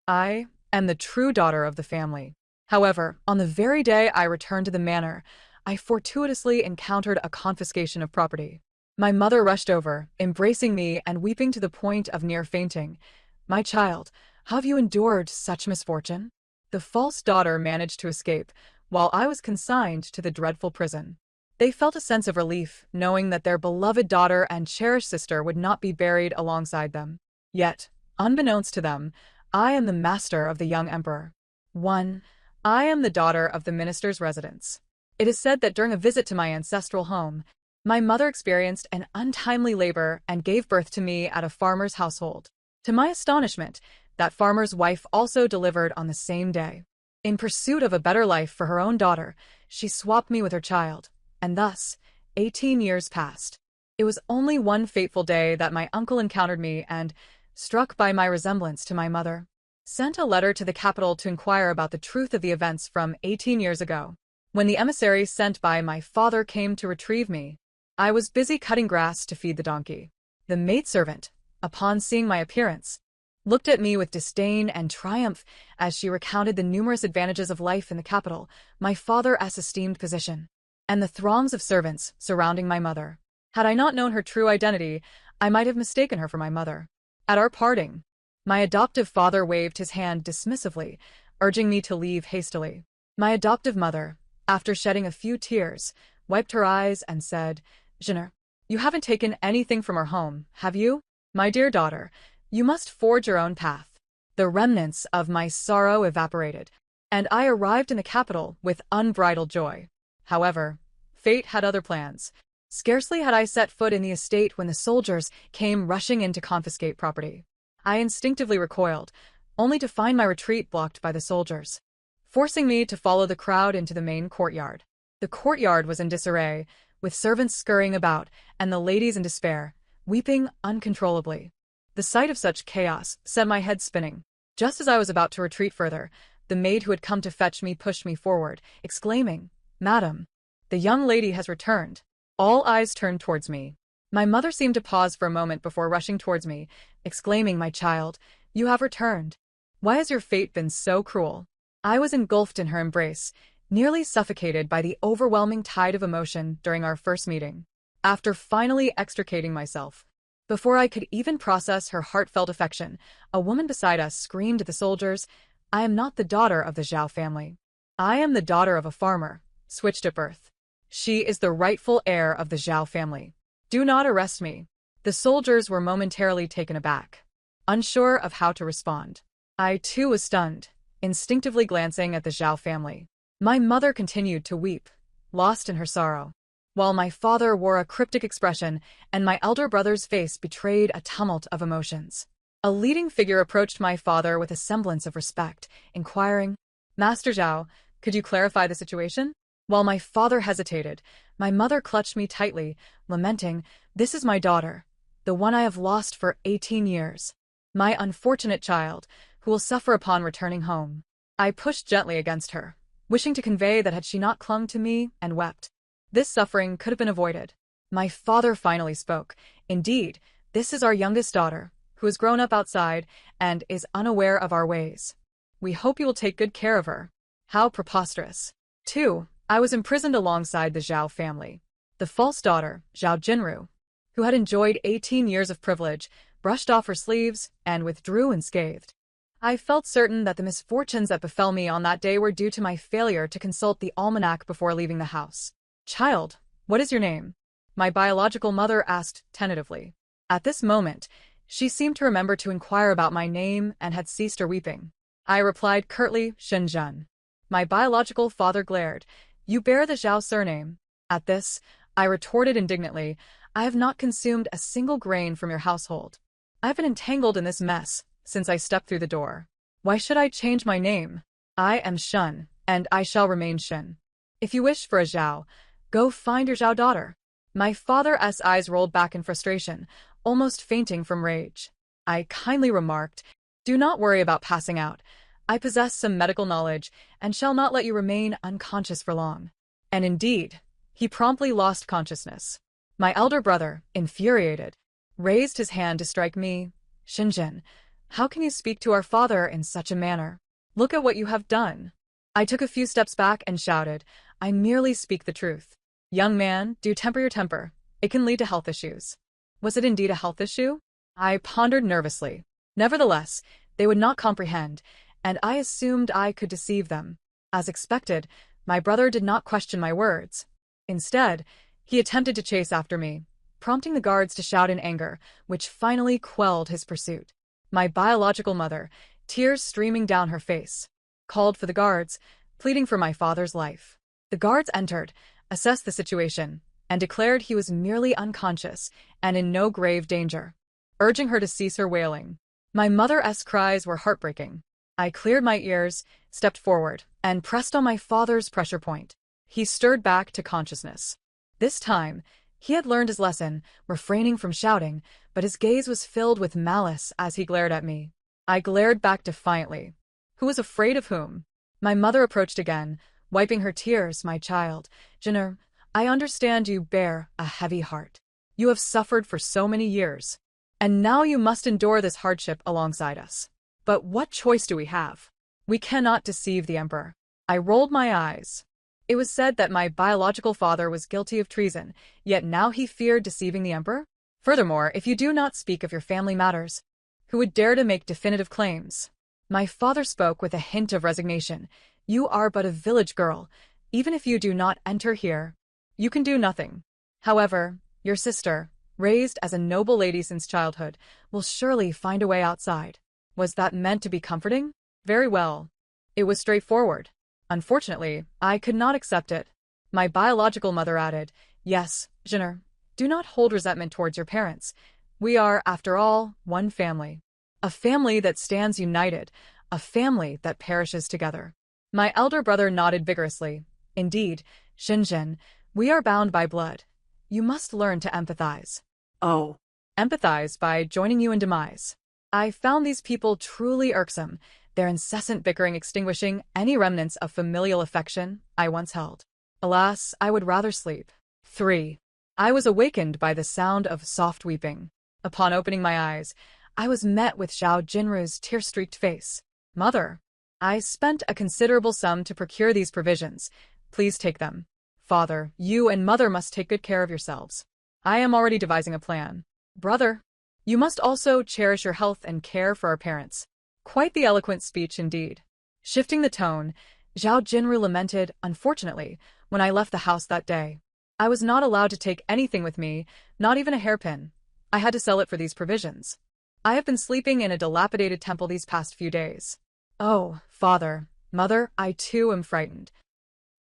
I am the true daughter of the family. However, on the very day I returned to the manor, I fortuitously encountered a confiscation of property. My mother rushed over, embracing me and weeping to the point of near fainting. My child, how have you endured such misfortune? The false daughter managed to escape, while I was consigned to the dreadful prison. They felt a sense of relief, knowing that their beloved daughter and cherished sister would not be buried alongside them. Yet, unbeknownst to them, I am the master of the young emperor. 1. I am the daughter of the minister's residence. It is said that during a visit to my ancestral home, my mother experienced an untimely labor and gave birth to me at a farmer's household. To my astonishment, that farmer's wife also delivered on the same day. In pursuit of a better life for her own daughter, she swapped me with her child, and thus, 18 years passed. It was only one fateful day that my uncle encountered me and, struck by my resemblance to my mother, sent a letter to the capital to inquire about the truth of the events from 18 years ago. When the emissary sent by my father came to retrieve me, I was busy cutting grass to feed the donkey. The maidservant, upon seeing my appearance, looked at me with disdain and triumph as she recounted the numerous advantages of life in the capital, my father's esteemed position, and the throngs of servants surrounding my mother. Had I not known her true identity, I might have mistaken her for my mother. At our parting, my adoptive father waved his hand dismissively, urging me to leave hastily. My adoptive mother, after shedding a few tears, wiped her eyes and said, "Jenner, you haven't taken anything from our home, have you? My dear daughter, you must forge your own path." The remnants of my sorrow evaporated, and I arrived in the capital with unbridled joy. However, fate had other plans. Scarcely had I set foot in the estate when the soldiers came rushing in to confiscate property. I instinctively recoiled, only to find my retreat blocked by the soldiers, forcing me to follow the crowd into the main courtyard. The courtyard was in disarray, with servants scurrying about and the ladies in despair, weeping uncontrollably. The sight of such chaos set my head spinning. Just as I was about to retreat further, the maid who had come to fetch me pushed me forward, exclaiming, "Madam, the young lady has returned." All eyes turned towards me. My mother seemed to pause for a moment before rushing towards me, exclaiming, "My child, you have returned. Why has your fate been so cruel?" I was engulfed in her embrace, nearly suffocated by the overwhelming tide of emotion during our first meeting. After finally extricating myself, before I could even process her heartfelt affection, a woman beside us screamed at the soldiers, "I am not the daughter of the Zhao family. I am the daughter of a farmer, switched at birth. She is the rightful heir of the Zhao family. Do not arrest me." The soldiers were momentarily taken aback, unsure of how to respond. I too was stunned, instinctively glancing at the Zhao family. My mother continued to weep, lost in her sorrow, while my father wore a cryptic expression and my elder brother's face betrayed a tumult of emotions. A leading figure approached my father with a semblance of respect, inquiring, "Master Zhao, could you clarify the situation?" While my father hesitated, my mother clutched me tightly, lamenting, "This is my daughter, the one I have lost for 18 years. My unfortunate child, who will suffer upon returning home." I pushed gently against her, wishing to convey that had she not clung to me and wept, this suffering could have been avoided. My father finally spoke. "Indeed, this is our youngest daughter, who has grown up outside and is unaware of our ways. We hope you will take good care of her." How preposterous. 2. I was imprisoned alongside the Zhao family. The false daughter, Zhao Jinru, who had enjoyed 18 years of privilege, brushed off her sleeves and withdrew unscathed. I felt certain that the misfortunes that befell me on that day were due to my failure to consult the almanac before leaving the house. "Child, what is your name?" my biological mother asked tentatively. At this moment, she seemed to remember to inquire about my name and had ceased her weeping. I replied curtly, "Shenzhen." My biological father glared. "You bear the Zhao surname." At this, I retorted indignantly, "I have not consumed a single grain from your household. I have been entangled in this mess since I stepped through the door. Why should I change my name? I am Shun, and I shall remain Shen. If you wish for a Zhao, go find your Zhao daughter." My father's eyes rolled back in frustration, almost fainting from rage. I kindly remarked, "Do not worry about passing out. I possess some medical knowledge and shall not let you remain unconscious for long." And indeed, he promptly lost consciousness. My elder brother, infuriated, raised his hand to strike me. "Shenzhen, How can you speak to our father in such a manner? Look at what you have done. I took a few steps back and shouted, I merely speak the truth. Young man, do temper your temper. It can lead to health issues. Was it indeed a health issue? I pondered nervously. Nevertheless, they would not comprehend, and I assumed I could deceive them. As expected, my brother did not question my words. Instead, he attempted to chase after me, prompting the guards to shout in anger, which finally quelled his pursuit. My biological mother, tears streaming down her face, called for the guards, pleading for my father's life. The guards entered, assessed the situation, and declared he was merely unconscious and in no grave danger, urging her to cease her wailing. My mother's cries were heartbreaking. I cleared my ears, stepped forward, and pressed on my father's pressure point. He stirred back to consciousness. This time, he had learned his lesson, refraining from shouting, but his gaze was filled with malice as he glared at me. I glared back defiantly. Who was afraid of whom? My mother approached again, wiping her tears. My child, Jenner, I understand you bear a heavy heart. You have suffered for so many years, and now you must endure this hardship alongside us. But what choice do we have? We cannot deceive the emperor. I rolled my eyes. It was said that my biological father was guilty of treason, yet now he feared deceiving the emperor? Furthermore, if you do not speak of your family matters, who would dare to make definitive claims? My father spoke with a hint of resignation. You are but a village girl. Even if you do not enter here, you can do nothing. However, your sister, raised as a noble lady since childhood, will surely find a way outside. Was that meant to be comforting? Very well. It was straightforward. Unfortunately, I could not accept it. My biological mother added, Yes, Jenner, do not hold resentment towards your parents. We are, after all, one family. A family that stands united, a family that perishes together. My elder brother nodded vigorously. Indeed, Shenzhen, we are bound by blood. You must learn to empathize. Oh, Empathize by joining you in demise. I found these people truly irksome, their incessant bickering extinguishing any remnants of familial affection I once held. Alas, I would rather sleep. 3. I was awakened by the sound of soft weeping. Upon opening my eyes, I was met with Zhao Jinru's tear-streaked face. Mother, I spent a considerable sum to procure these provisions. Please take them. Father, you and mother must take good care of yourselves. I am already devising a plan. Brother, you must also cherish your health and care for our parents. Quite the eloquent speech indeed. Shifting the tone, Zhao Jinru lamented, Unfortunately, when I left the house that day, I was not allowed to take anything with me, not even a hairpin. I had to sell it for these provisions. I have been sleeping in a dilapidated temple these past few days. Oh, father, mother, I too am frightened.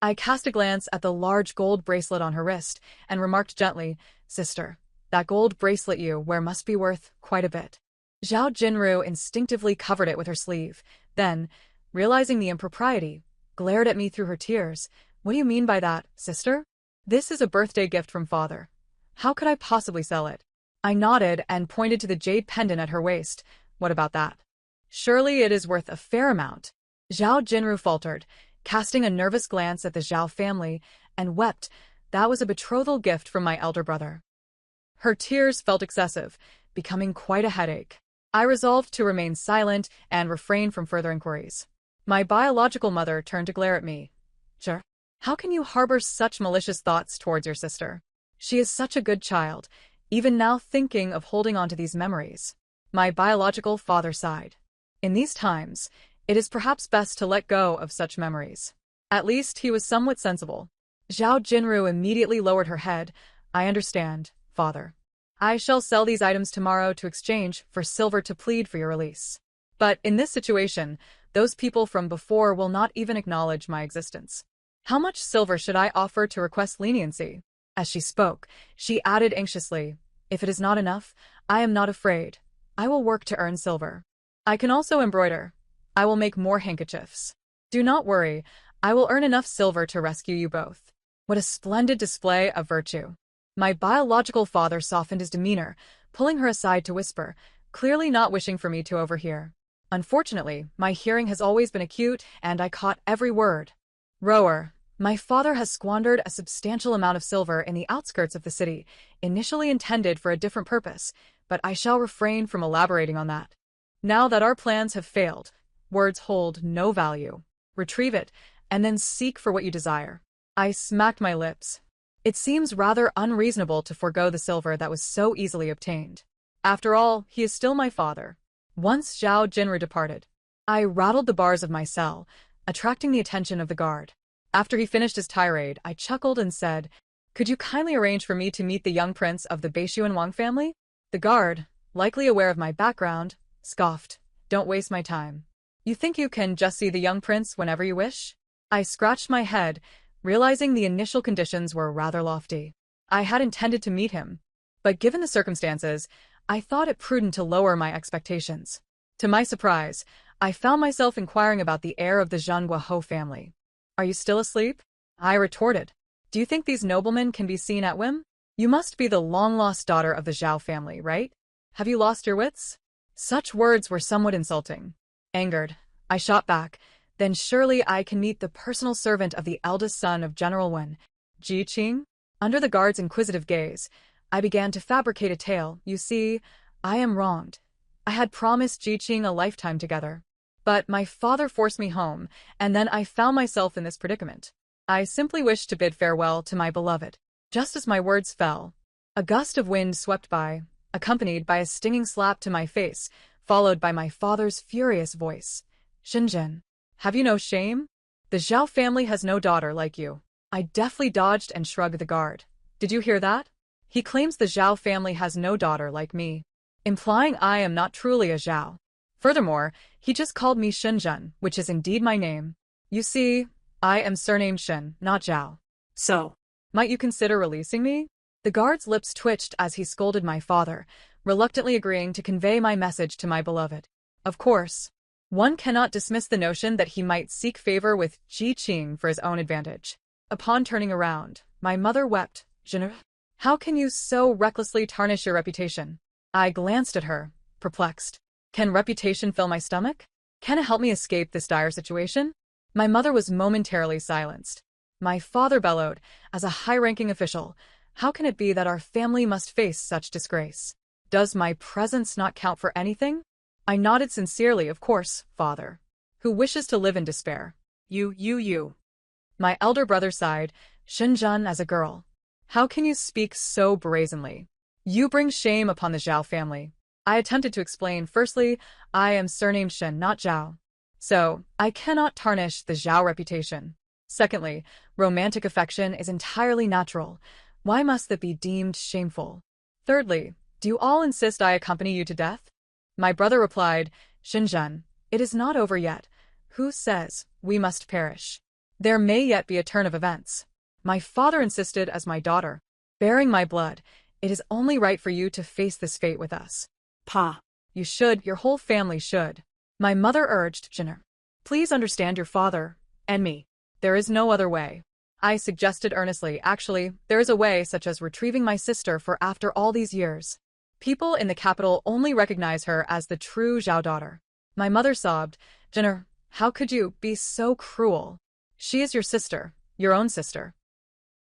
I cast a glance at the large gold bracelet on her wrist and remarked gently, Sister, that gold bracelet you wear must be worth quite a bit. Zhao Jinru instinctively covered it with her sleeve, then, realizing the impropriety, glared at me through her tears. What do you mean by that, sister? This is a birthday gift from father. How could I possibly sell it? I nodded and pointed to the jade pendant at her waist. What about that? Surely it is worth a fair amount. Zhao Jinru faltered, casting a nervous glance at the Zhao family, and wept. That was a betrothal gift from my elder brother. Her tears felt excessive, becoming quite a headache. I resolved to remain silent and refrain from further inquiries. My biological mother turned to glare at me. Sure. How can you harbor such malicious thoughts towards your sister? She is such a good child, even now thinking of holding on to these memories. My biological father sighed. In these times, it is perhaps best to let go of such memories. At least he was somewhat sensible. Zhao Jinru immediately lowered her head. I understand, father. I shall sell these items tomorrow to exchange for silver to plead for your release. But in this situation, those people from before will not even acknowledge my existence. How much silver should I offer to request leniency? As she spoke, she added anxiously, If it is not enough, I am not afraid. I will work to earn silver. I can also embroider. I will make more handkerchiefs. Do not worry, I will earn enough silver to rescue you both. What a splendid display of virtue. My biological father softened his demeanor, pulling her aside to whisper, clearly not wishing for me to overhear. Unfortunately, my hearing has always been acute, and I caught every word. Rower, my father has squandered a substantial amount of silver in the outskirts of the city, initially intended for a different purpose, but I shall refrain from elaborating on that. Now that our plans have failed, words hold no value. Retrieve it, and then seek for what you desire. I smacked my lips. It seems rather unreasonable to forego the silver that was so easily obtained. After all, he is still my father. Once Zhao Jinru departed, I rattled the bars of my cell, attracting the attention of the guard. After he finished his tirade, I chuckled and said, "Could you kindly arrange for me to meet the young prince of the Beishuan Wang family?" The guard, likely aware of my background, scoffed, "Don't waste my time. You think you can just see the young prince whenever you wish?" I scratched my head, realizing the initial conditions were rather lofty. I had intended to meet him, but given the circumstances, I thought it prudent to lower my expectations. To my surprise, I found myself inquiring about the heir of the Zhanghua Ho family. "Are you still asleep?" I retorted. "Do you think these noblemen can be seen at whim? You must be the long-lost daughter of the Zhao family, right? Have you lost your wits?" Such words were somewhat insulting. Angered, I shot back, "Then surely I can meet the personal servant of the eldest son of General Wen, Ji Qing?" Under the guard's inquisitive gaze, I began to fabricate a tale. "You see, I am wronged. I had promised Ji Qing a lifetime together. But my father forced me home, and then I found myself in this predicament. I simply wished to bid farewell to my beloved." Just as my words fell, a gust of wind swept by, accompanied by a stinging slap to my face, followed by my father's furious voice. "Shenzhen, have you no shame? The Zhao family has no daughter like you." I deftly dodged and shrugged the guard. "Did you hear that? He claims the Zhao family has no daughter like me, implying I am not truly a Zhao. Furthermore, he just called me Shenzhen, which is indeed my name. You see, I am surnamed Shen, not Zhao. So, might you consider releasing me?" The guard's lips twitched as he scolded my father, reluctantly agreeing to convey my message to my beloved. Of course, one cannot dismiss the notion that he might seek favor with Ji Qing for his own advantage. Upon turning around, my mother wept. "Jinru, how can you so recklessly tarnish your reputation?" I glanced at her, perplexed. Can reputation fill my stomach? Can it help me escape this dire situation? My mother was momentarily silenced. My father bellowed, as a high-ranking official, "How can it be that our family must face such disgrace? Does my presence not count for anything?" I nodded sincerely. "Of course, father. Who wishes to live in despair? You. My elder brother sighed. "Shenzhen as a girl. How can you speak so brazenly? You bring shame upon the Zhao family." I attempted to explain. "Firstly, I am surnamed Shen, not Zhao. So, I cannot tarnish the Zhao reputation. Secondly, romantic affection is entirely natural. Why must that be deemed shameful? Thirdly, do you all insist I accompany you to death?" My brother replied, "Shenzhen, it is not over yet. Who says we must perish? There may yet be a turn of events." My father insisted as my daughter, bearing my blood, "It is only right for you to face this fate with us." "Pa, you should, your whole family should." My mother urged. "Jinru, please understand your father and me. There is no other way." I suggested earnestly. "Actually, there is a way, such as retrieving my sister, for after all these years, people in the capital only recognize her as the true Zhao daughter." My mother sobbed. "Jinru, how could you be so cruel? She is your sister, your own sister."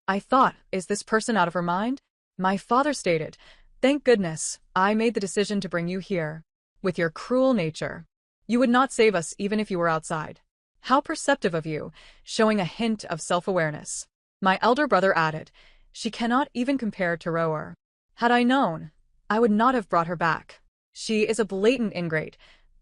I thought, is this person out of her mind? My father stated, "Thank goodness, I made the decision to bring you here. With your cruel nature, you would not save us even if you were outside." How perceptive of you, showing a hint of self-awareness. My elder brother added, "She cannot even compare to Roer. Had I known, I would not have brought her back. She is a blatant ingrate.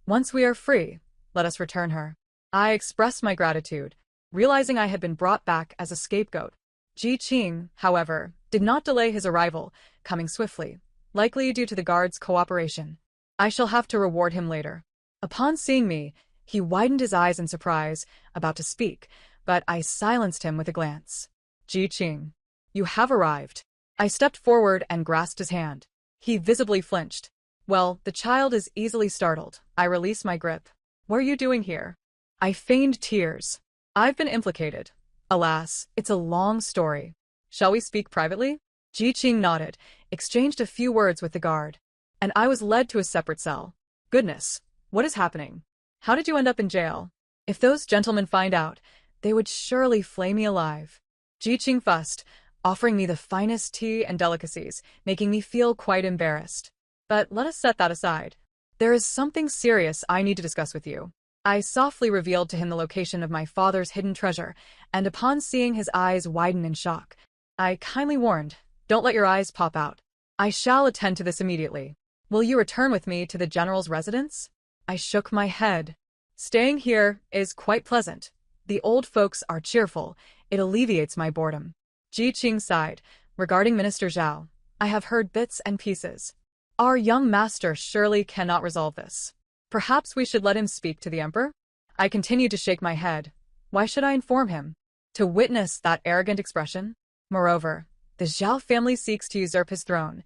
Once we are free, let us return her." I expressed my gratitude, realizing I had been brought back as a scapegoat. Ji Qing, however, did not delay his arrival, coming swiftly, likely due to the guard's cooperation. I shall have to reward him later. Upon seeing me, he widened his eyes in surprise, about to speak, but I silenced him with a glance. "Ji Qing, you have arrived." I stepped forward and grasped his hand. He visibly flinched. "Well, the child is easily startled." I released my grip. "What are you doing here?" I feigned tears. "I've been implicated. Alas, it's a long story. Shall we speak privately?" Ji Qing nodded, exchanged a few words with the guard, and I was led to a separate cell. Goodness, what is happening? How did you end up in jail? If those gentlemen find out, they would surely flay me alive. Ji Qing fussed, offering me the finest tea and delicacies, making me feel quite embarrassed. But let us set that aside. There is something serious I need to discuss with you. I softly revealed to him the location of my father's hidden treasure, and upon seeing his eyes widen in shock, I kindly warned, "Don't let your eyes pop out. I shall attend to this immediately. Will you return with me to the general's residence?" I shook my head. "Staying here is quite pleasant. The old folks are cheerful. It alleviates my boredom." Ji Qing sighed. "Regarding Minister Zhao, I have heard bits and pieces. Our young master surely cannot resolve this. Perhaps we should let him speak to the emperor?" I continued to shake my head. Why should I inform him? To witness that arrogant expression? Moreover, the Zhao family seeks to usurp his throne.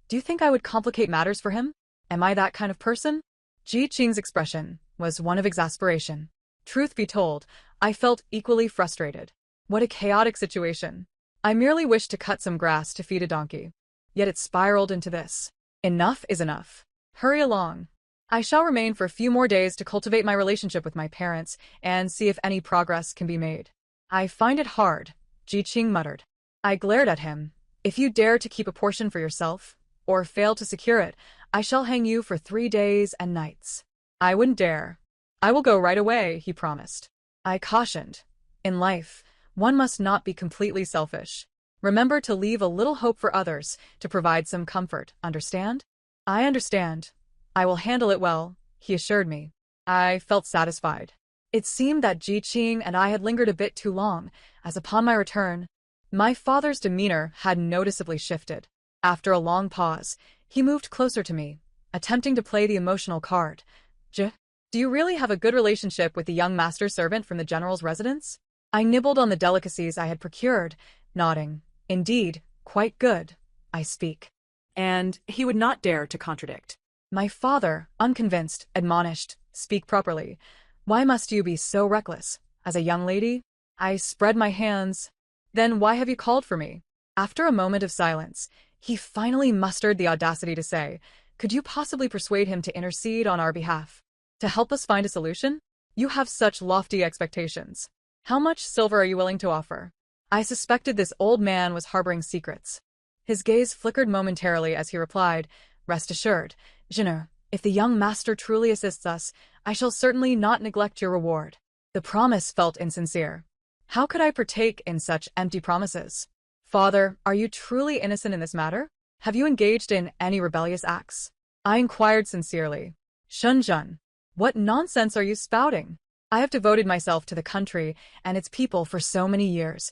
Do you think I would complicate matters for him? Am I that kind of person? Ji Qing's expression was one of exasperation. Truth be told, I felt equally frustrated. What a chaotic situation. I merely wished to cut some grass to feed a donkey. Yet it spiraled into this. Enough is enough. Hurry along. I shall remain for a few more days to cultivate my relationship with my parents and see if any progress can be made. I find it hard, Ji Qing muttered. I glared at him. If you dare to keep a portion for yourself, or fail to secure it, I shall hang you for 3 days and nights. I wouldn't dare. I will go right away, he promised. I cautioned. In life, one must not be completely selfish. Remember to leave a little hope for others, to provide some comfort, understand? I understand. I will handle it well, he assured me. I felt satisfied. It seemed that Ji Qing and I had lingered a bit too long, as upon my return, my father's demeanor had noticeably shifted. After a long pause, he moved closer to me, attempting to play the emotional card. Do you really have a good relationship with the young master servant from the general's residence? I nibbled on the delicacies I had procured, nodding. Indeed, quite good, I speak. And he would not dare to contradict. My father, unconvinced, admonished, "Speak properly. Why must you be so reckless? As a young lady?" I spread my hands. "Then why have you called for me?" After a moment of silence, he finally mustered the audacity to say, "Could you possibly persuade him to intercede on our behalf? To help us find a solution? You have such lofty expectations. How much silver are you willing to offer?" I suspected this old man was harboring secrets. His gaze flickered momentarily as he replied, "Rest assured, Jenner, if the young master truly assists us, I shall certainly not neglect your reward." The promise felt insincere. How could I partake in such empty promises? "Father, are you truly innocent in this matter? Have you engaged in any rebellious acts?" I inquired sincerely. "Shunjun, what nonsense are you spouting? I have devoted myself to the country and its people for so many years.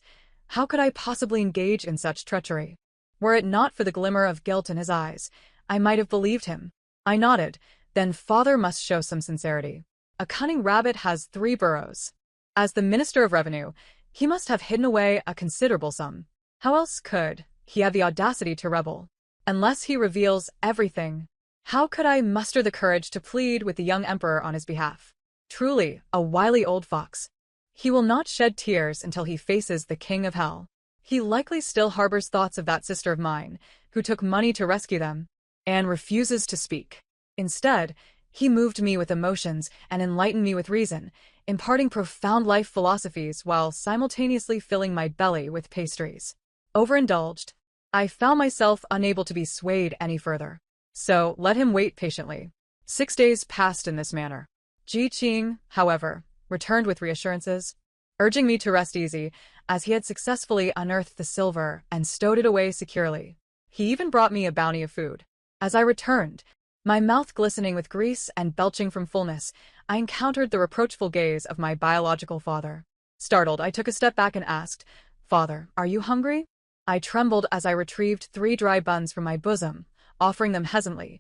How could I possibly engage in such treachery?" Were it not for the glimmer of guilt in his eyes, I might have believed him. I nodded. Then father must show some sincerity. A cunning rabbit has 3 burrows. As the Minister of Revenue, he must have hidden away a considerable sum. How else could he have the audacity to rebel? Unless he reveals everything, how could I muster the courage to plead with the young emperor on his behalf? Truly, a wily old fox. He will not shed tears until he faces the king of hell. He likely still harbors thoughts of that sister of mine, who took money to rescue them, and refuses to speak. Instead, he moved me with emotions and enlightened me with reason, imparting profound life philosophies while simultaneously filling my belly with pastries. Overindulged, I found myself unable to be swayed any further. So let him wait patiently. 6 days passed in this manner. Ji Qing, however, returned with reassurances, urging me to rest easy, as he had successfully unearthed the silver and stowed it away securely. He even brought me a bounty of food. As I returned, my mouth glistening with grease and belching from fullness, I encountered the reproachful gaze of my biological father. Startled, I took a step back and asked, "Father, are you hungry?" I trembled as I retrieved 3 dry buns from my bosom, offering them hesitantly.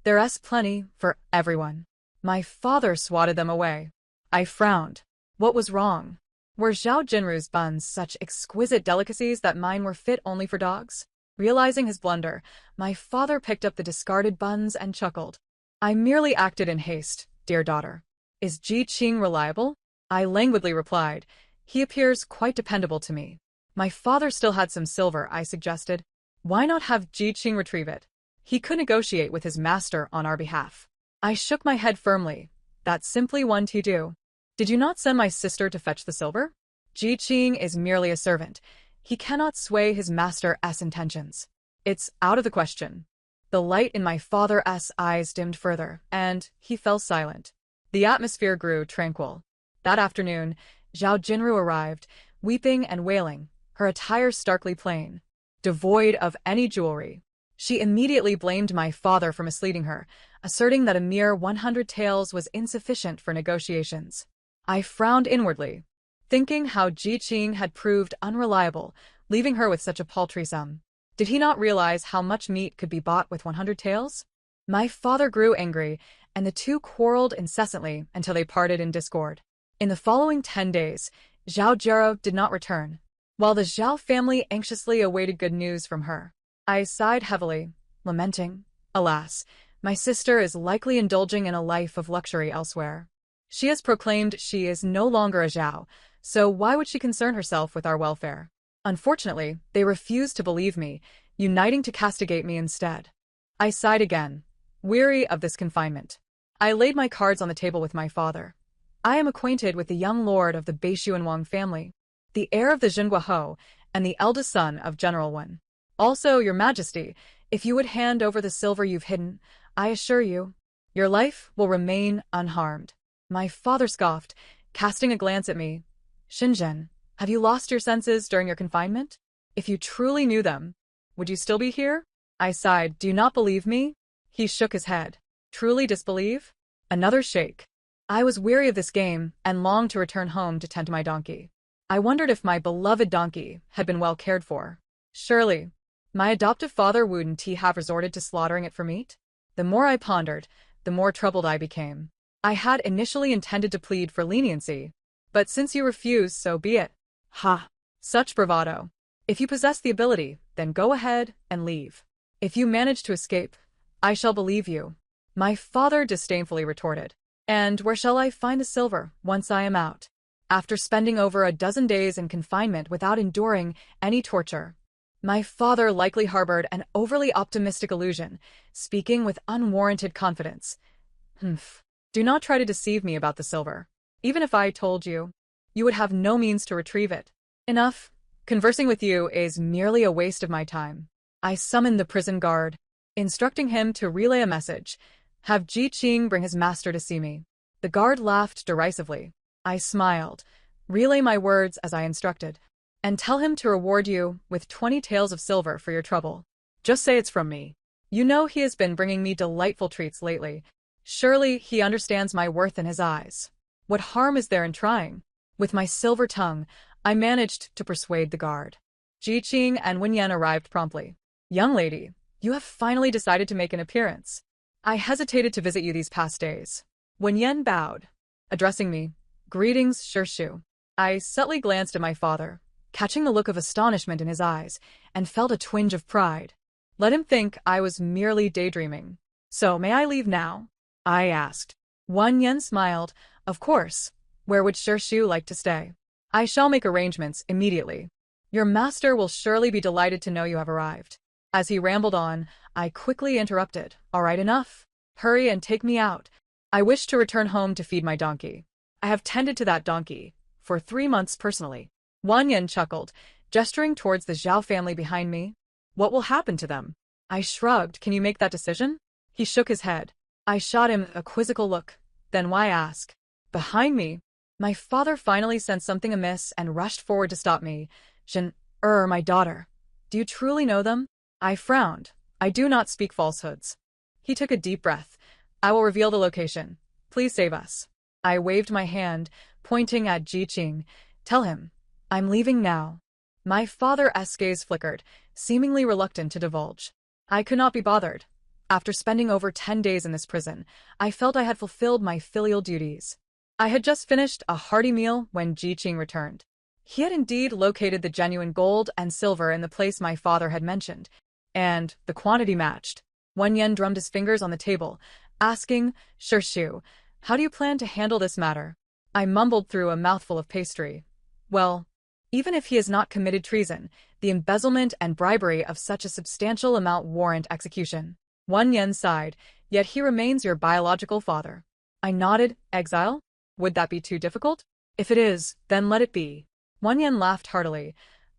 "There's plenty for everyone." My father swatted them away. I frowned. What was wrong? Were Zhao Jinru's buns such exquisite delicacies that mine were fit only for dogs? Realizing his blunder, my father picked up the discarded buns and chuckled. "I merely acted in haste, dear daughter. Is Ji Qing reliable?" I languidly replied. "He appears quite dependable to me." My father still had some silver, I suggested. Why not have Ji Qing retrieve it? He could negotiate with his master on our behalf. I shook my head firmly. "That simply won't he do. Did you not send my sister to fetch the silver? Ji Qing is merely a servant. He cannot sway his master's intentions. It's out of the question." The light in my father's eyes dimmed further, and he fell silent. The atmosphere grew tranquil. That afternoon, Zhao Jinru arrived, weeping and wailing, her attire starkly plain, devoid of any jewelry. She immediately blamed my father for misleading her, asserting that a mere 100 taels was insufficient for negotiations. I frowned inwardly, thinking how Ji Qing had proved unreliable, leaving her with such a paltry sum. Did he not realize how much meat could be bought with 100 taels? My father grew angry, and the two quarreled incessantly until they parted in discord. In the following 10 days, Zhao Jero did not return, while the Zhao family anxiously awaited good news from her. I sighed heavily, lamenting, alas, my sister is likely indulging in a life of luxury elsewhere. She has proclaimed she is no longer a Zhao, so why would she concern herself with our welfare? Unfortunately, they refused to believe me, uniting to castigate me instead. I sighed again, weary of this confinement. I laid my cards on the table with my father. I am acquainted with the young lord of the Beishuanwang family, the heir of the Zhenguo, and the eldest son of General Wen. Also, your majesty, if you would hand over the silver you've hidden, I assure you, your life will remain unharmed. My father scoffed, casting a glance at me. Xinzhen, have you lost your senses during your confinement? If you truly knew them, would you still be here? I sighed. Do you not believe me? He shook his head. Truly disbelieve? Another shake. I was weary of this game and longed to return home to tend to my donkey. I wondered if my beloved donkey had been well cared for. Surely, my adoptive father wouldn't he have resorted to slaughtering it for meat? The more I pondered, the more troubled I became. I had initially intended to plead for leniency, but since you refuse, so be it. Ha! Such bravado. If you possess the ability, then go ahead and leave. If you manage to escape, I shall believe you. My father disdainfully retorted. And where shall I find the silver once I am out? After spending over a dozen days in confinement without enduring any torture, my father likely harbored an overly optimistic illusion, speaking with unwarranted confidence. Humph. Do not try to deceive me about the silver. Even if I told you, you would have no means to retrieve it. Enough. Conversing with you is merely a waste of my time. I summoned the prison guard, instructing him to relay a message. Have Ji Qing bring his master to see me. The guard laughed derisively. I smiled. Relay my words as I instructed. And tell him to reward you with 20 taels of silver for your trouble. Just say it's from me. You know he has been bringing me delightful treats lately. Surely he understands my worth in his eyes. What harm is there in trying? With my silver tongue, I managed to persuade the guard. Ji Qing and Wen Yan arrived promptly. Young lady, you have finally decided to make an appearance. I hesitated to visit you these past days. Wen Yan bowed, addressing me. Greetings, Shishu. I subtly glanced at my father, catching the look of astonishment in his eyes, and felt a twinge of pride. Let him think I was merely daydreaming. So may I leave now? I asked. Wen Yan smiled. Of course. Where would Shishu like to stay? I shall make arrangements immediately. Your master will surely be delighted to know you have arrived. As he rambled on, I quickly interrupted. All right, enough. Hurry and take me out. I wish to return home to feed my donkey. I have tended to that donkey for 3 months personally. Wen Yan chuckled, gesturing towards the Zhao family behind me. What will happen to them? I shrugged. Can you make that decision? He shook his head. I shot him a quizzical look. Then why ask? Behind me, my father finally sensed something amiss and rushed forward to stop me. My daughter. Do you truly know them? I frowned. I do not speak falsehoods. He took a deep breath. I will reveal the location. Please save us. I waved my hand, pointing at Ji Qing. Tell him. I'm leaving now. My father's gaze flickered, seemingly reluctant to divulge. I could not be bothered. After spending over 10 days in this prison, I felt I had fulfilled my filial duties. I had just finished a hearty meal when Ji Qing returned. He had indeed located the genuine gold and silver in the place my father had mentioned, and the quantity matched. Wen Yan drummed his fingers on the table, asking, Shishu, how do you plan to handle this matter? I mumbled through a mouthful of pastry. Well, even if he has not committed treason, the embezzlement and bribery of such a substantial amount warrant execution. Wen Yan sighed, yet he remains your biological father. I nodded. Exile? Would that be too difficult? If it is, then let it be. Wen Yan laughed heartily.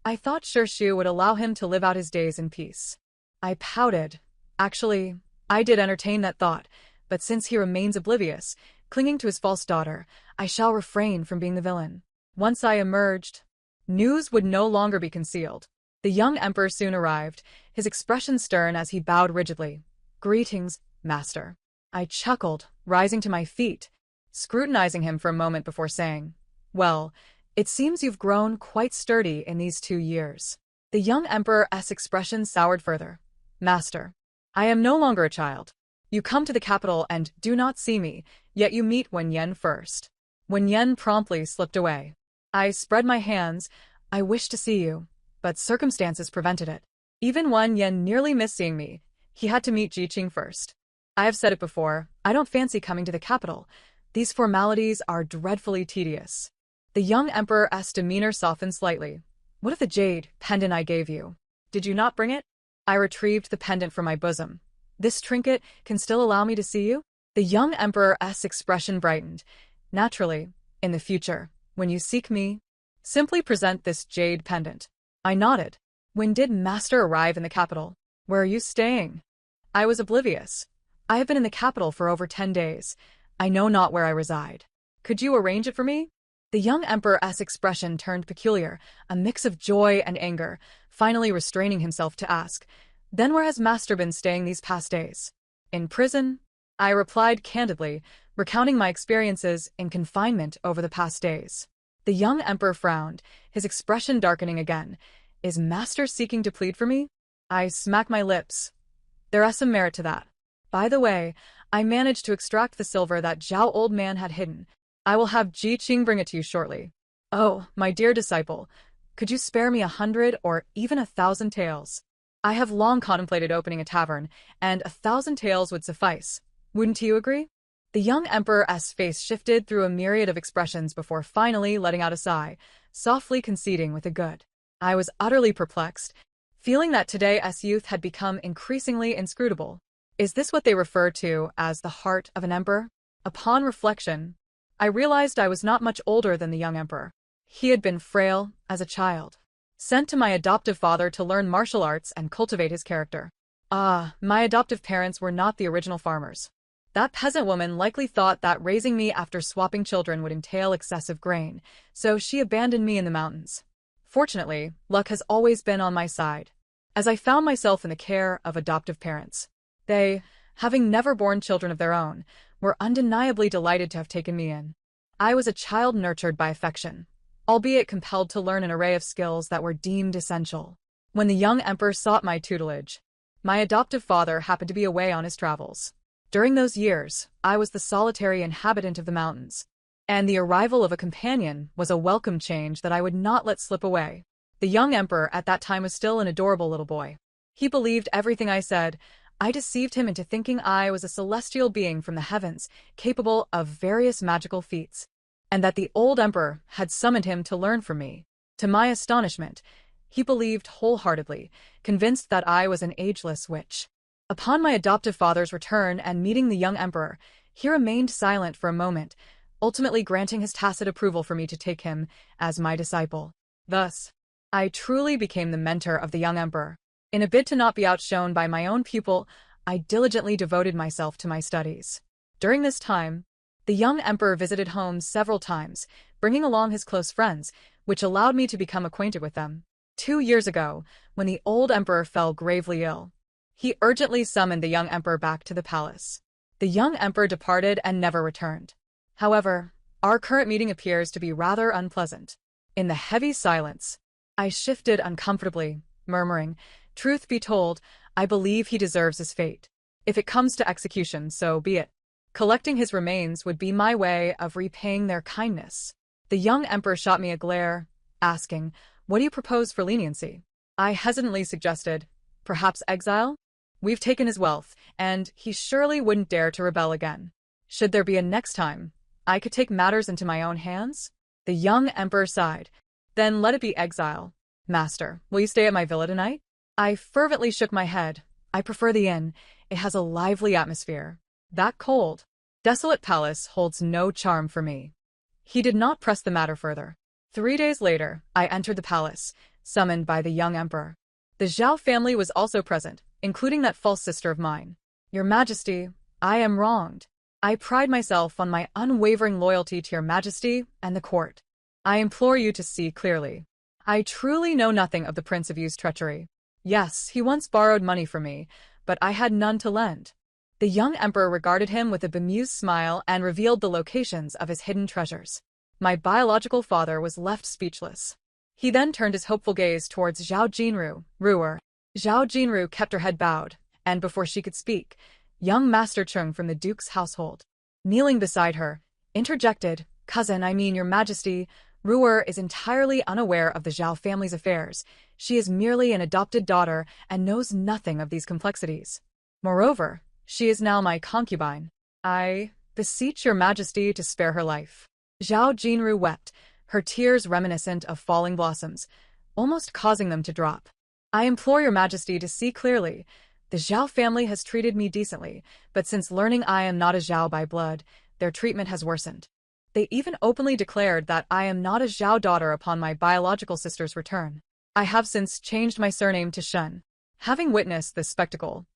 I thought Shishu would allow him to live out his days in peace. I pouted. Actually, I did entertain that thought, but since he remains oblivious, clinging to his false daughter, I shall refrain from being the villain. Once I emerged, news would no longer be concealed. The young emperor soon arrived, his expression stern as he bowed rigidly. "Greetings, master." I chuckled, rising to my feet, scrutinizing him for a moment before saying, "Well, it seems you've grown quite sturdy in these 2 years." The young emperor's expression soured further. "Master, I am no longer a child. You come to the capital and do not see me, yet you meet Wen Yen first." Wen Yen promptly slipped away. I spread my hands. "I wish to see you, but circumstances prevented it." Even Wen Yen nearly missed seeing me. He had to meet Ji Qing first. I have said it before, I don't fancy coming to the capital. These formalities are dreadfully tedious. The young emperor's demeanor softened slightly. "What of the jade pendant I gave you? Did you not bring it?" I retrieved the pendant from my bosom. "This trinket can still allow me to see you?" The young emperor's expression brightened. "Naturally, in the future, when you seek me, simply present this jade pendant." I nodded. "When did master arrive in the capital? Where are you staying?" I was oblivious. "I have been in the capital for over 10 days. I know not where I reside. Could you arrange it for me?" The young emperor's expression turned peculiar, a mix of joy and anger, finally restraining himself to ask, "Then where has master been staying these past days?" "In prison," I replied candidly, recounting my experiences in confinement over the past days. The young emperor frowned, his expression darkening again. "Is master seeking to plead for me?" I smacked my lips. "There is some merit to that. By the way, I managed to extract the silver that Zhao old man had hidden. I will have Ji Qing bring it to you shortly." "Oh, my dear disciple, could you spare me 100 or even 1,000 taels? I have long contemplated opening a tavern, and 1,000 taels would suffice. Wouldn't you agree?" The young emperor's face shifted through a myriad of expressions before finally letting out a sigh, softly conceding with a good. I was utterly perplexed, feeling that today's youth had become increasingly inscrutable. Is this what they refer to as the heart of an emperor? Upon reflection, I realized I was not much older than the young emperor. He had been frail as a child, sent to my adoptive father to learn martial arts and cultivate his character. My adoptive parents were not the original farmers. That peasant woman likely thought that raising me after swapping children would entail excessive grain, so she abandoned me in the mountains. Fortunately, luck has always been on my side, as I found myself in the care of adoptive parents. They, having never borne children of their own, were undeniably delighted to have taken me in. I was a child nurtured by affection, albeit compelled to learn an array of skills that were deemed essential. When the young emperor sought my tutelage, my adoptive father happened to be away on his travels. During those years, I was the solitary inhabitant of the mountains, and the arrival of a companion was a welcome change that I would not let slip away. The young emperor at that time was still an adorable little boy. He believed everything I said. I deceived him into thinking I was a celestial being from the heavens, capable of various magical feats, and that the old emperor had summoned him to learn from me. To my astonishment, he believed wholeheartedly, convinced that I was an ageless witch. Upon my adoptive father's return and meeting the young emperor, he remained silent for a moment, ultimately granting his tacit approval for me to take him as my disciple. Thus, I truly became the mentor of the young emperor. In a bid to not be outshone by my own pupil, I diligently devoted myself to my studies. During this time, the young emperor visited home several times, bringing along his close friends, which allowed me to become acquainted with them. 2 years ago, when the old emperor fell gravely ill, he urgently summoned the young emperor back to the palace. The young emperor departed and never returned. However, our current meeting appears to be rather unpleasant. In the heavy silence, I shifted uncomfortably, murmuring, "Truth be told, I believe he deserves his fate. If it comes to execution, so be it. Collecting his remains would be my way of repaying their kindness." The young emperor shot me a glare, asking, "What do you propose for leniency?" I hesitantly suggested, "Perhaps exile? We've taken his wealth, and he surely wouldn't dare to rebel again. Should there be a next time, I could take matters into my own hands?" The young emperor sighed. "Then let it be exile. Master, will you stay at my villa tonight?" I fervently shook my head. "I prefer the inn. It has a lively atmosphere. That cold, desolate palace holds no charm for me." He did not press the matter further. 3 days later, I entered the palace, summoned by the young emperor. The Zhao family was also present, including that false sister of mine. Your Majesty, I am wronged. I pride myself on my unwavering loyalty to your Majesty and the court. I implore you to see clearly. I truly know nothing of the Prince of Yu's treachery. Yes, he once borrowed money from me, but I had none to lend. The young emperor regarded him with a bemused smile and revealed the locations of his hidden treasures. My biological father was left speechless. He then turned his hopeful gaze towards Zhao Jinru, ruler. Zhao Jinru kept her head bowed, and before she could speak, young Master Chung from the Duke's household, kneeling beside her, interjected, "Cousin, I mean your Majesty, Ruer is entirely unaware of the Zhao family's affairs. She is merely an adopted daughter and knows nothing of these complexities. Moreover, she is now my concubine. I beseech your Majesty to spare her life." Zhao Jinru wept, her tears reminiscent of falling blossoms, almost causing them to drop. "I implore your Majesty to see clearly. The Zhao family has treated me decently, but since learning I am not a Zhao by blood, their treatment has worsened. They even openly declared that I am not a Zhao daughter upon my biological sister's return. I have since changed my surname to Shen." Having witnessed this spectacle,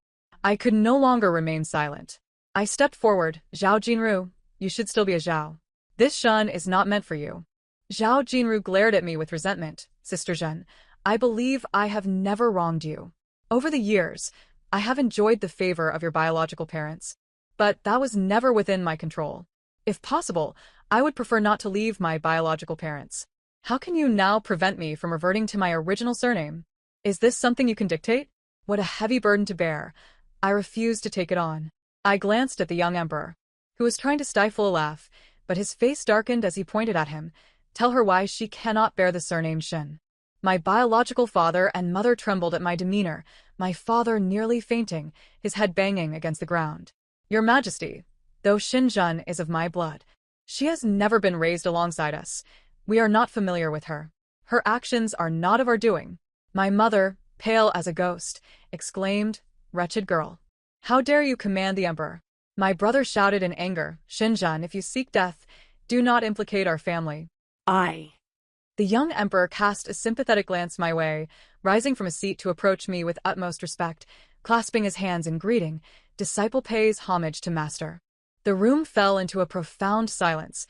I could no longer remain silent. I stepped forward. "Zhao Jinru, you should still be a Zhao. This Shen is not meant for you." Zhao Jinru glared at me with resentment. "Sister Zhen, I believe I have never wronged you. Over the years, I have enjoyed the favor of your biological parents, but that was never within my control. If possible, I would prefer not to leave my biological parents. How can you now prevent me from reverting to my original surname? Is this something you can dictate? What a heavy burden to bear. I refuse to take it on." I glanced at the young emperor, who was trying to stifle a laugh, but his face darkened as he pointed at him. "Tell her why she cannot bear the surname Shen." My biological father and mother trembled at my demeanor, my father nearly fainting, his head banging against the ground. "Your Majesty, though Xinjun is of my blood, she has never been raised alongside us. We are not familiar with her. Her actions are not of our doing." My mother, pale as a ghost, exclaimed, "Wretched girl. How dare you command the emperor?" My brother shouted in anger, "Xinjun, if you seek death, do not implicate our family." The young emperor cast a sympathetic glance my way, rising from his seat to approach me with utmost respect, clasping his hands in greeting. "Disciple pays homage to master." The room fell into a profound silence,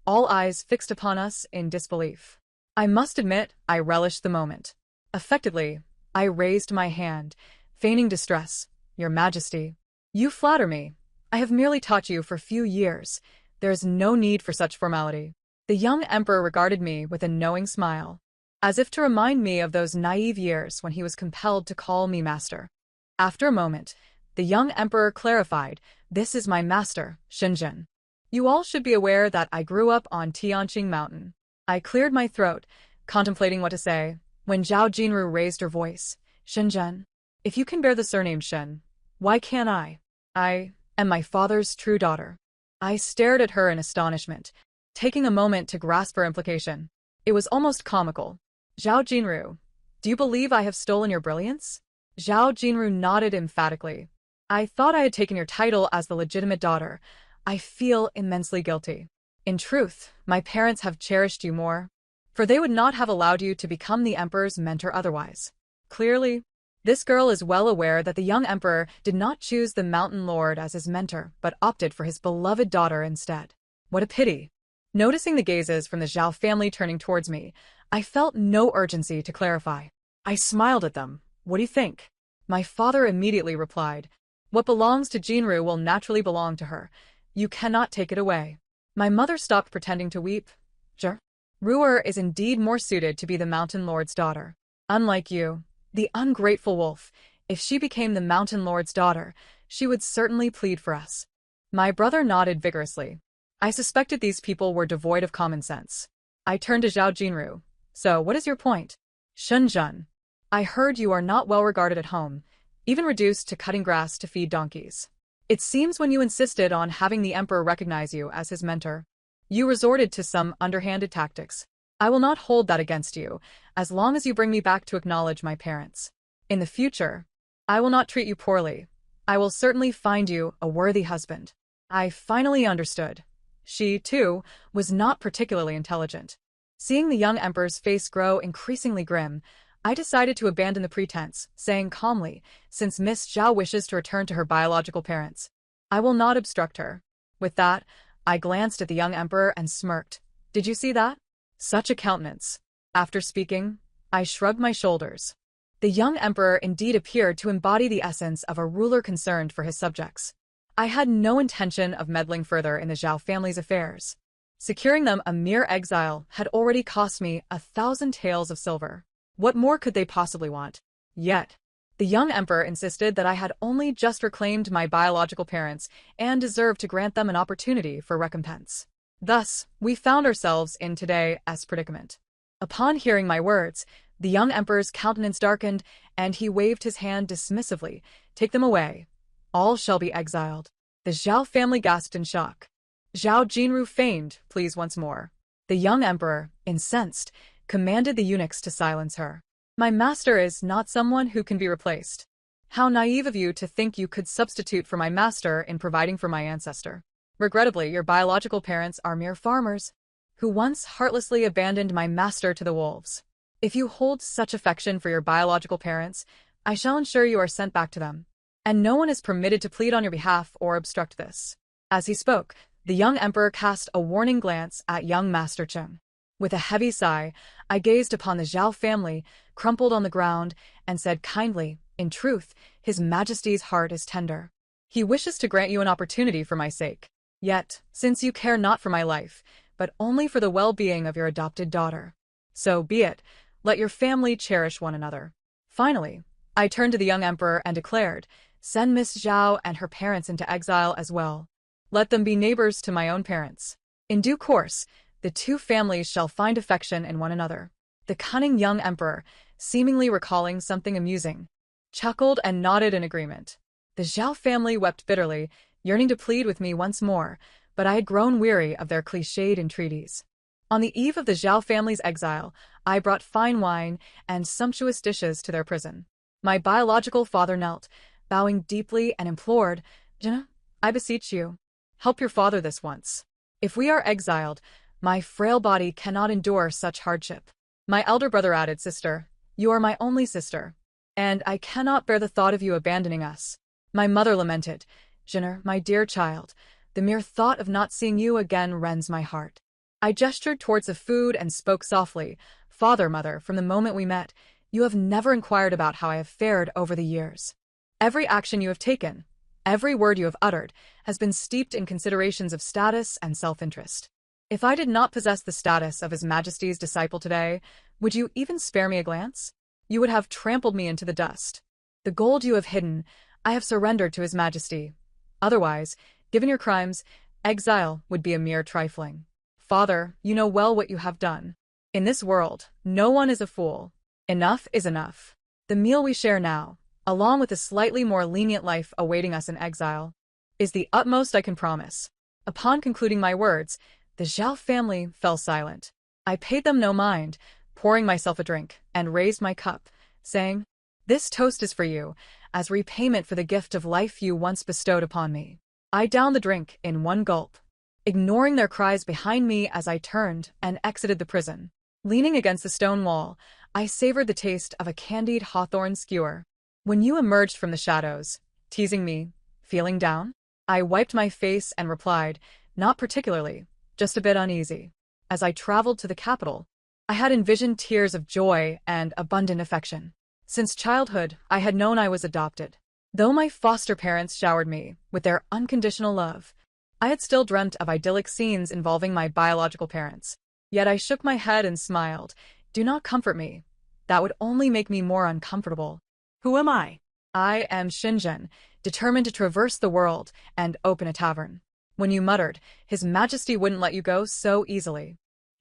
all eyes fixed upon us in disbelief. I must admit, I relished the moment. Affectedly, I raised my hand, feigning distress. "Your Majesty, you flatter me. I have merely taught you for a few years. There is no need for such formality." The young emperor regarded me with a knowing smile, as if to remind me of those naive years when he was compelled to call me master. After a moment, the young emperor clarified, "This is my master, Xinjun. You all should be aware that I grew up on Tianqing Mountain." I cleared my throat, contemplating what to say, when Zhao Jinru raised her voice. "Xinjun, if you can bear the surname Shen, why can't I? I am my father's true daughter." I stared at her in astonishment, taking a moment to grasp her implication. It was almost comical. "Zhao Jinru, do you believe I have stolen your brilliance?" Zhao Jinru nodded emphatically. "I thought I had taken your title as the legitimate daughter. I feel immensely guilty. In truth, my parents have cherished you more, for they would not have allowed you to become the emperor's mentor otherwise." Clearly, this girl is well aware that the young emperor did not choose the mountain lord as his mentor, but opted for his beloved daughter instead. What a pity. Noticing the gazes from the Zhao family turning towards me, I felt no urgency to clarify. I smiled at them. "What do you think?" My father immediately replied, "What belongs to Jinru will naturally belong to her. You cannot take it away." My mother stopped pretending to weep. "Sure. Ruer is indeed more suited to be the mountain lord's daughter. Unlike you, the ungrateful wolf, if she became the mountain lord's daughter, she would certainly plead for us." My brother nodded vigorously. I suspected these people were devoid of common sense. I turned to Zhao Jinru. "So, what is your point?" "Shenzhen, I heard you are not well regarded at home, even reduced to cutting grass to feed donkeys. It seems when you insisted on having the emperor recognize you as his mentor, you resorted to some underhanded tactics. I will not hold that against you, as long as you bring me back to acknowledge my parents. In the future, I will not treat you poorly. I will certainly find you a worthy husband." I finally understood. She, too, was not particularly intelligent. Seeing the young emperor's face grow increasingly grim, I decided to abandon the pretense, saying calmly, since Miss Zhao wishes to return to her biological parents, I will not obstruct her. With that, I glanced at the young emperor and smirked. Did you see that? Such a countenance. After speaking, I shrugged my shoulders. The young emperor indeed appeared to embody the essence of a ruler concerned for his subjects. I had no intention of meddling further in the Zhao family's affairs. Securing them a mere exile had already cost me 1,000 taels of silver. What more could they possibly want? Yet, the young emperor insisted that I had only just reclaimed my biological parents and deserved to grant them an opportunity for recompense. Thus, we found ourselves in today's predicament. Upon hearing my words, the young emperor's countenance darkened, and he waved his hand dismissively. Take them away. All shall be exiled. The Zhao family gasped in shock. Zhao Jinru feigned, please once more. The young emperor, incensed, commanded the eunuchs to silence her. My master is not someone who can be replaced. How naive of you to think you could substitute for my master in providing for my ancestor. Regrettably, your biological parents are mere farmers, who once heartlessly abandoned my master to the wolves. If you hold such affection for your biological parents, I shall ensure you are sent back to them, and no one is permitted to plead on your behalf or obstruct this. As he spoke, the young emperor cast a warning glance at young Master Cheng. With a heavy sigh, I gazed upon the Zhao family, crumpled on the ground, and said kindly, in truth, His Majesty's heart is tender. He wishes to grant you an opportunity for my sake. Yet, since you care not for my life, but only for the well-being of your adopted daughter, so be it, let your family cherish one another. Finally, I turned to the young emperor and declared, send Miss Zhao and her parents into exile as well. Let them be neighbors to my own parents. In due course, the two families shall find affection in one another. The cunning young emperor, seemingly recalling something amusing, chuckled and nodded in agreement. The Zhao family wept bitterly, yearning to plead with me once more, but I had grown weary of their cliched entreaties. On the eve of the Zhao family's exile, I brought fine wine and sumptuous dishes to their prison. My biological father knelt, bowing deeply, and implored, Jenna, I beseech you, help your father this once. If we are exiled, my frail body cannot endure such hardship. My elder brother added, Sister, you are my only sister, and I cannot bear the thought of you abandoning us. My mother lamented, Jenner, my dear child, the mere thought of not seeing you again rends my heart. I gestured towards the food and spoke softly, Father, Mother, from the moment we met, you have never inquired about how I have fared over the years. Every action you have taken, every word you have uttered, has been steeped in considerations of status and self-interest. If I did not possess the status of His Majesty's disciple today, would you even spare me a glance? You would have trampled me into the dust. The gold you have hidden, I have surrendered to His Majesty. Otherwise, given your crimes, exile would be a mere trifling. Father, you know well what you have done. In this world, no one is a fool. Enough is enough. The meal we share now, along with a slightly more lenient life awaiting us in exile, is the utmost I can promise. Upon concluding my words, the Zhao family fell silent. I paid them no mind, pouring myself a drink, and raised my cup, saying, This toast is for you, as repayment for the gift of life you once bestowed upon me. I downed the drink in one gulp, ignoring their cries behind me as I turned and exited the prison. Leaning against the stone wall, I savored the taste of a candied hawthorn skewer. When you emerged from the shadows, teasing me, feeling down? I wiped my face and replied, Not particularly, just a bit uneasy. As I traveled to the capital, I had envisioned tears of joy and abundant affection. Since childhood, I had known I was adopted. Though my foster parents showered me with their unconditional love, I had still dreamt of idyllic scenes involving my biological parents. Yet I shook my head and smiled. Do not comfort me. That would only make me more uncomfortable. Who am I? I am Xinzhen, determined to traverse the world and open a tavern. When you muttered, His Majesty wouldn't let you go so easily,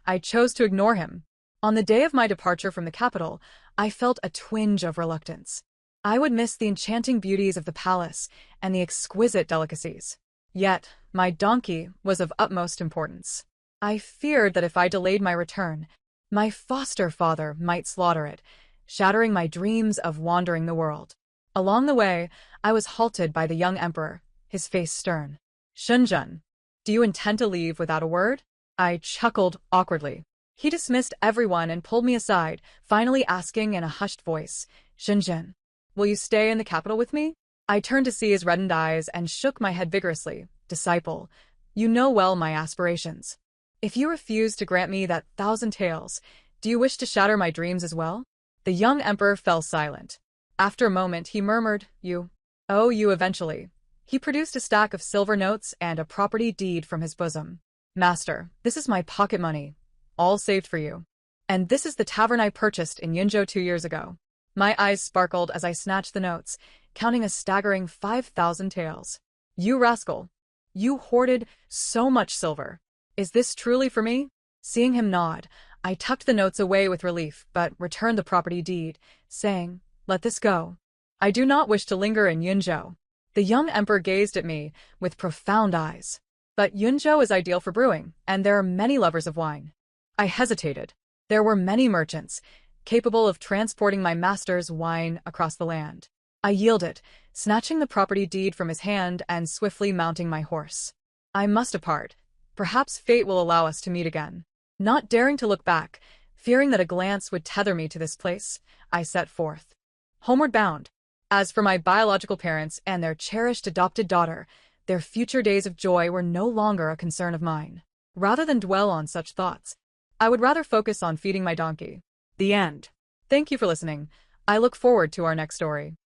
I chose to ignore him. On the day of my departure from the capital, I felt a twinge of reluctance. I would miss the enchanting beauties of the palace and the exquisite delicacies. Yet, my donkey was of utmost importance. I feared that if I delayed my return, my foster father might slaughter it, shattering my dreams of wandering the world. Along the way, I was halted by the young emperor, his face stern. Shenzhen, do you intend to leave without a word? I chuckled awkwardly. He dismissed everyone and pulled me aside, finally asking in a hushed voice, "Xinjin, will you stay in the capital with me?" I turned to see his reddened eyes and shook my head vigorously. "Disciple, you know well my aspirations. If you refuse to grant me that 1,000 taels, do you wish to shatter my dreams as well?" The young emperor fell silent. After a moment, he murmured, you eventually." He produced a stack of silver notes and a property deed from his bosom. "Master, this is my pocket money, all saved for you. And this is the tavern I purchased in Yunzhou 2 years ago." My eyes sparkled as I snatched the notes, counting a staggering 5,000 taels. "You rascal! You hoarded so much silver. Is this truly for me?" Seeing him nod, I tucked the notes away with relief, but returned the property deed, saying, "Let this go. I do not wish to linger in Yunzhou." The young emperor gazed at me with profound eyes. "But Yunzhou is ideal for brewing, and there are many lovers of wine." I hesitated. There were many merchants, capable of transporting my master's wine across the land. I yielded, snatching the property deed from his hand and swiftly mounting my horse. I must depart. Perhaps fate will allow us to meet again. Not daring to look back, fearing that a glance would tether me to this place, I set forth. Homeward bound. As for my biological parents and their cherished adopted daughter, their future days of joy were no longer a concern of mine. Rather than dwell on such thoughts, I would rather focus on feeding my donkey. The end. Thank you for listening. I look forward to our next story.